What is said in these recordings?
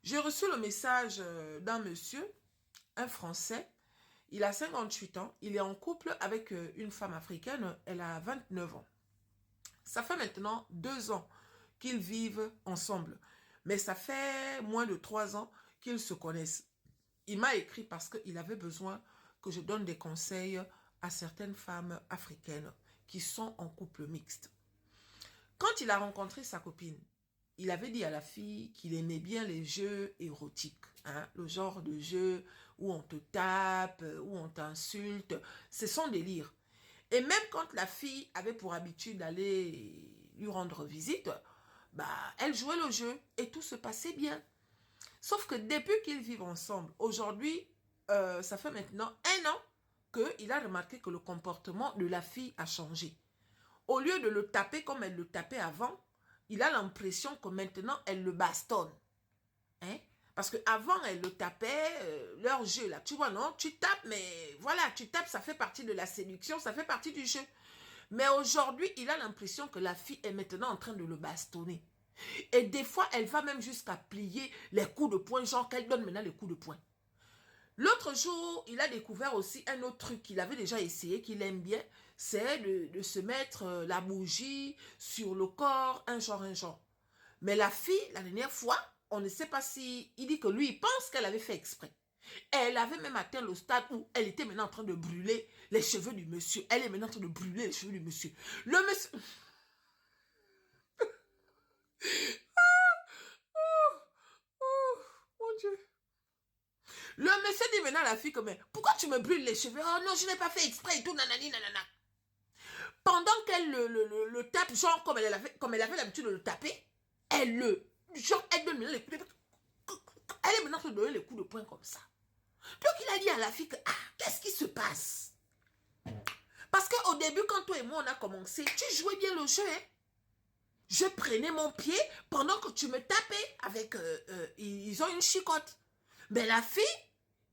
J'ai reçu le message d'un monsieur, un Français. Il a 58 ans. Il est en couple avec une femme africaine. Elle a 29 ans. Ça fait maintenant 2 ans qu'ils vivent ensemble. Mais ça fait moins de 3 ans qu'ils se connaissent. Il m'a écrit parce qu'il avait besoin que je donne des conseils à certaines femmes africaines qui sont en couple mixte. Quand il a rencontré sa copine, il avait dit à la fille qu'il aimait bien les jeux érotiques, hein, le genre de jeu où on te tape, où on t'insulte, c'est son délire. Et même quand la fille avait pour habitude d'aller lui rendre visite, bah, elle jouait le jeu et tout se passait bien. Sauf que depuis qu'ils vivent ensemble, aujourd'hui, ça fait maintenant 1 an qu'il a remarqué que le comportement de la fille a changé. Au lieu de le taper comme elle le tapait avant, il a l'impression que maintenant, elle le bastonne. Hein? Parce qu'avant, elle le tapait, leur jeu là. Tu vois, non? Tu tapes, mais voilà, tu tapes, ça fait partie de la séduction, ça fait partie du jeu. Mais aujourd'hui, il a l'impression que la fille est maintenant en train de le bastonner. Et des fois, elle va même jusqu'à plier les coups de poing, genre qu'elle donne maintenant les coups de poing. L'autre jour, il a découvert aussi un autre truc qu'il avait déjà essayé, qu'il aime bien, c'est de se mettre la bougie sur le corps, un genre. Mais la fille, la dernière fois, on ne sait pas si... Il dit que lui, il pense qu'elle avait fait exprès. Elle avait même atteint le stade où elle était maintenant en train de brûler les cheveux du monsieur. Elle est maintenant en train de brûler les cheveux du monsieur. Le monsieur... Oh, mon Dieu. Le monsieur dit maintenant à la fille que, mais pourquoi tu me brûles les cheveux? Oh non, je n'ai pas fait exprès et tout, nanani, nanana. Pendant qu'elle le tape, genre comme elle avait l'habitude de le taper, elle donne maintenant les coups de poing. Elle est maintenant en train de donner les coups de poing comme ça. Donc il a dit à la fille que, ah, qu'est-ce qui se passe? Parce qu'au début, quand toi et moi on a commencé, tu jouais bien le jeu, hein? Je prenais mon pied pendant que tu me tapais avec... ils ont une chicotte. Mais la fille,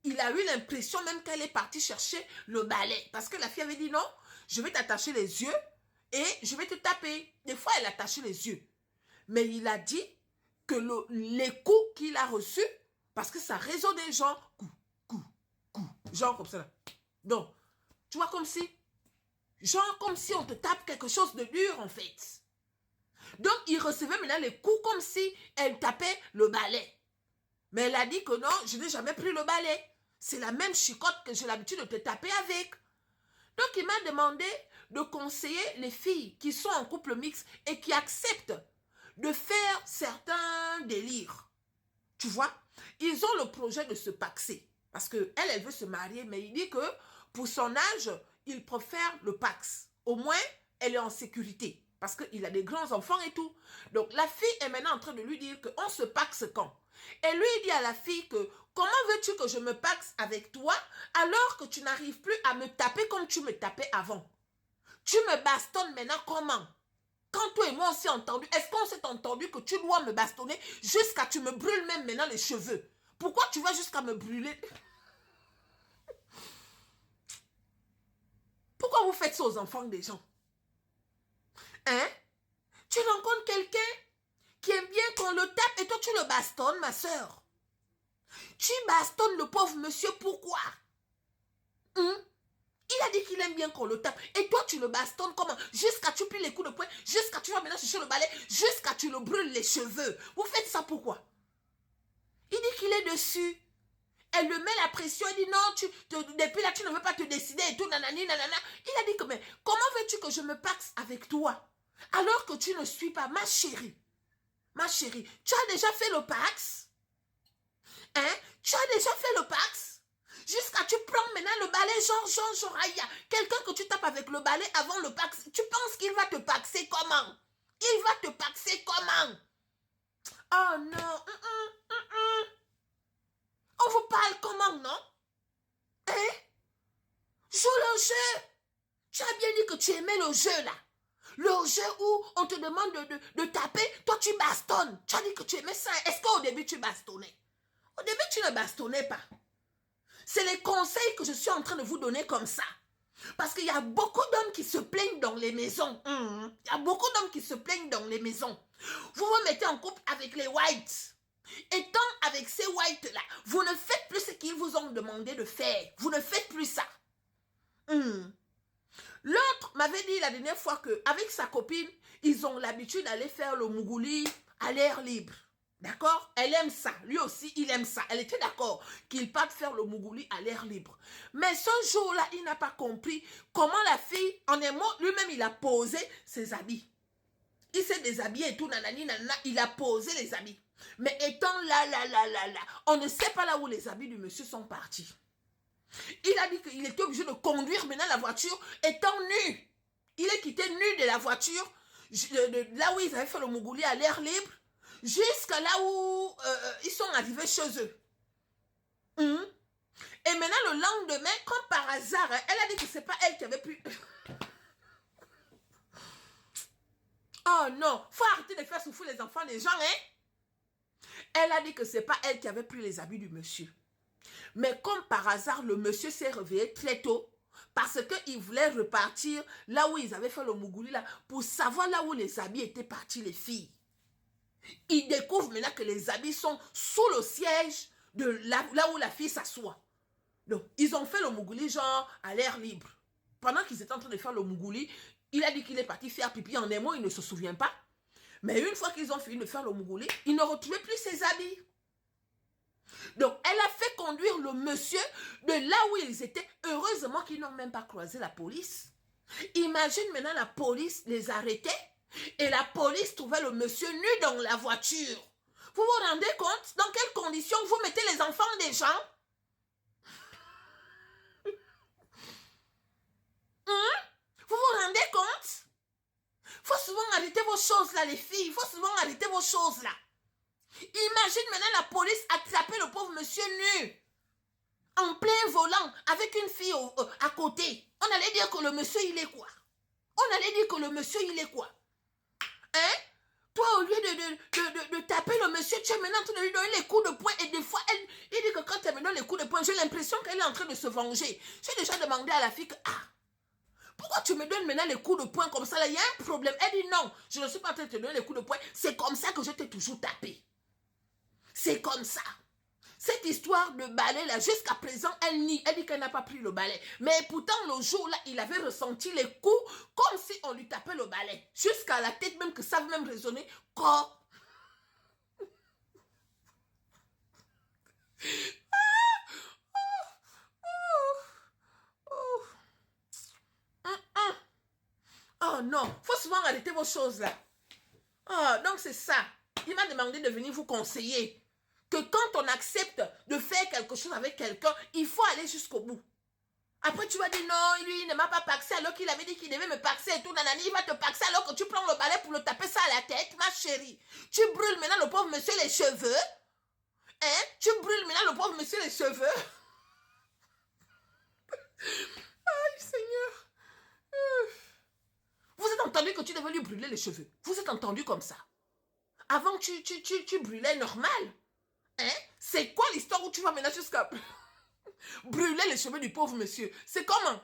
il a eu l'impression même qu'elle est partie chercher le balai. Parce que la fille avait dit non, je vais t'attacher les yeux et je vais te taper. Des fois, elle attachait les yeux. Mais il a dit que les coups qu'il a reçus, parce que ça résonnait genre, coup, genre comme ça. Là. Donc, tu vois genre comme si on te tape quelque chose de dur en fait. Donc, il recevait maintenant les coups comme si elle tapait le balai. Mais elle a dit que non, je n'ai jamais pris le balai. C'est la même chicotte que j'ai l'habitude de te taper avec. Donc, il m'a demandé de conseiller les filles qui sont en couple mixte et qui acceptent de faire certains délires. Tu vois, ils ont le projet de se paxer. Parce qu'elle, elle veut se marier, mais il dit que pour son âge, il préfère le pax. Au moins, elle est en sécurité. Parce qu'il a des grands enfants et tout. Donc, la fille est maintenant en train de lui dire qu'on se paxe quand? Et lui, il dit à la fille que comment veux-tu que je me paxe avec toi alors que tu n'arrives plus à me taper comme tu me tapais avant? Tu me bastonnes maintenant comment? Quand toi et moi on s'est entendu, est-ce qu'on s'est entendu que tu dois me bastonner jusqu'à tu me brûles même maintenant les cheveux? Pourquoi tu vas jusqu'à me brûler? Pourquoi vous faites ça aux enfants des gens? Hein? Tu rencontres quelqu'un qui aime bien qu'on le tape et toi tu le bastonnes, ma soeur. Tu bastonnes le pauvre monsieur, pourquoi? Il a dit qu'il aime bien qu'on le tape. Et toi, tu le bastonnes comment? Jusqu'à tu plies les coups de poing, jusqu'à tu vas maintenant chercher le balai, jusqu'à tu le brûles les cheveux. Vous faites ça pourquoi? Il dit qu'il est dessus. Elle le met la pression, elle dit non, depuis là, tu ne veux pas te décider et tout, nanani, nanana. Il a dit que, mais comment veux-tu que je me paxe avec toi? Alors que tu ne suis pas ma chérie. Ma chérie, tu as déjà fait le pax? Hein? Tu as déjà fait le pax? Jusqu'à tu prends maintenant le balai, genre, aïe, quelqu'un que tu tapes avec le balai avant le pax, tu penses qu'il va te paxer comment? Il va te paxer comment? Oh non, on vous parle comment, non? Hein? Joue le jeu. Tu as bien dit que tu aimais le jeu, là. Le jeu où on te demande de taper, toi tu bastonnes. Tu as dit que tu aimais ça. Est-ce qu'au début tu bastonnais? Au début tu ne bastonnais pas. C'est les conseils que je suis en train de vous donner comme ça. Parce qu'il y a beaucoup d'hommes qui se plaignent dans les maisons. Il y a beaucoup d'hommes qui se plaignent dans les maisons. Vous vous mettez en couple avec les whites. Étant avec ces whites-là. Vous ne faites plus ce qu'ils vous ont demandé de faire. Vous ne faites plus ça. L'autre m'avait dit la dernière fois qu'avec sa copine, ils ont l'habitude d'aller faire le mougouli à l'air libre. D'accord? Elle aime ça. Lui aussi, il aime ça. Elle était d'accord qu'il parte faire le mougouli à l'air libre. Mais ce jour-là, il n'a pas compris comment la fille, en un mot, lui-même, il a posé ses habits. Il s'est déshabillé et tout, nanani, nanana, il a posé les habits. Mais étant là, on ne sait pas là où les habits du monsieur sont partis. Il a dit qu'il était obligé de conduire maintenant la voiture étant nu. Il est quitté nu de la voiture, là où ils avaient fait le mougouli à l'air libre, jusqu'à là où ils sont arrivés chez eux. Et maintenant, le lendemain, comme par hasard, elle a dit que c'est pas elle qui avait pu... Oh non, faut arrêter de faire souffrir les enfants des gens, hein? Elle a dit que c'est pas elle qui avait pris les habits du monsieur. Mais comme par hasard, le monsieur s'est réveillé très tôt parce qu'il voulait repartir là où ils avaient fait le mougouli, là, pour savoir là où les habits étaient partis, les filles. Il découvre maintenant que les habits sont sous le siège de là où la fille s'assoit. Donc, ils ont fait le mougouli genre à l'air libre. Pendant qu'ils étaient en train de faire le mougouli, il a dit qu'il est parti faire pipi en un mot, il ne se souvient pas. Mais une fois qu'ils ont fini de faire le mougouli, il ne retrouvait plus ses habits. Donc, elle a fait conduire le monsieur de là où ils étaient. Heureusement qu'ils n'ont même pas croisé la police. Imagine maintenant la police les arrêtait et la police trouvait le monsieur nu dans la voiture. Vous vous rendez compte dans quelles conditions vous mettez les enfants des gens? Vous vous rendez compte? Faut souvent arrêter vos choses là, les filles. Faut souvent arrêter vos choses là. Imagine maintenant la police attraper le pauvre monsieur nu, en plein volant, avec une fille à côté. On allait dire que le monsieur, il est quoi? On allait dire que le monsieur, il est quoi? Hein? Toi, au lieu de taper le monsieur, tu es maintenant en train de lui donner les coups de poing. Et des fois, il dit que quand elle me donne les coups de poing, j'ai l'impression qu'elle est en train de se venger. J'ai déjà demandé à la fille que, pourquoi tu me donnes maintenant les coups de poing comme ça? Là, il y a un problème. Elle dit non, je ne suis pas en train de te donner les coups de poing. C'est comme ça que je t'ai toujours tapé. C'est comme ça. Cette histoire de balai là, jusqu'à présent, elle nie. Elle dit qu'elle n'a pas pris le balai. Mais pourtant, le jour là, il avait ressenti les coups comme si on lui tapait le balai. Jusqu'à la tête même que ça veut même résonner. Oh non, faut souvent arrêter vos choses là. Oh, donc c'est ça. Il m'a demandé de venir vous conseiller. Que quand on accepte de faire quelque chose avec quelqu'un, il faut aller jusqu'au bout. Après, tu vas dire non, lui, il ne m'a pas paxé alors qu'il avait dit qu'il devait me paxer et tout, nanani, il va te paxer alors que tu prends le balai pour le taper ça à la tête, ma chérie. Tu brûles maintenant le pauvre monsieur les cheveux. Hein? Tu brûles maintenant le pauvre monsieur les cheveux. Aïe, Seigneur. Vous êtes entendu que tu devais lui brûler les cheveux. Vous êtes entendu comme ça. Avant, tu brûlais normal. Hein? C'est quoi l'histoire où tu vas maintenant jusqu'à brûler les cheveux du pauvre monsieur? C'est comment?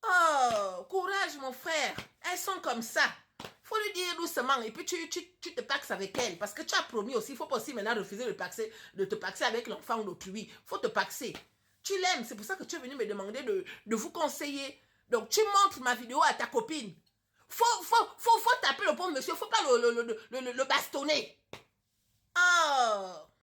Oh, courage mon frère. Elles sont comme ça. Faut lui dire doucement et puis tu te paxes avec elle. Parce que tu as promis aussi, il faut pas aussi maintenant refuser de te paxer avec l'enfant d'autrui. Faut te paxer. Tu l'aimes, c'est pour ça que tu es venu me demander de vous conseiller. Donc tu montres ma vidéo à ta copine. Faut taper le pauvre monsieur, faut pas le bastonner. Oh!